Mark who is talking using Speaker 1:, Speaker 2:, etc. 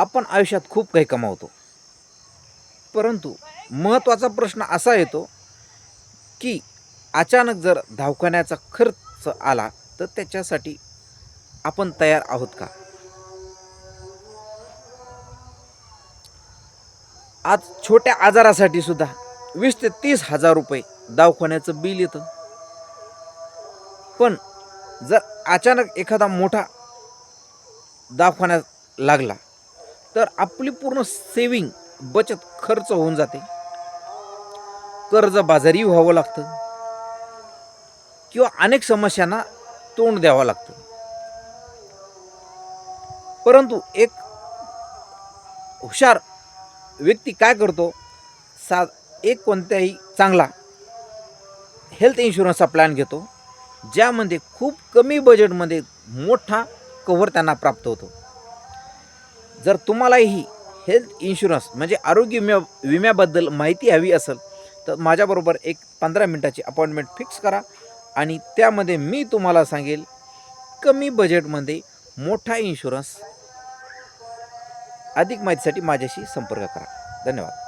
Speaker 1: आपण आयुष्यात खूप काही कमावतो, परंतु महत्त्वाचा प्रश्न असा येतो की अचानक जर दवाखान्याचा खर्च आला तर त्याच्यासाठी आपण तयार आहोत का? आज छोट्या आजारासाठी सुद्धा 20 ते 30 हजार रुपये दवाखान्याचं बिल येतं. पण जर अचानक एखादा मोठा दवाखान्यात लागला तर आपली पूर्ण सेविंग बचत खर्च होऊन जाते. कर्जबाजारी व्हावं लागतं किंवा अनेक समस्यांना तोंड द्यावं लागतं. परंतु एक हुशार व्यक्ती काय करतो, एक कोणत्याही चांगला हेल्थ इन्शुरन्सचा प्लॅन घेतो, ज्यामध्ये खूप कमी बजेटमध्ये मोठा कव्हर त्यांना प्राप्त होतो. जर तुम्हालाही हेल्थ इन्शुरन्स म्हणजे आरोग्य विम्याबद्दल माहिती हवी असेल तर माझ्याबरोबर एक 15 मिनिटाची अपॉइंटमेंट फिक्स करा आणि त्यामध्ये मी तुम्हाला सांगेल कमी बजेटमध्ये मोठा इन्शुरन्स. अधिक माहितीसाठी माझ्याशी संपर्क करा. धन्यवाद.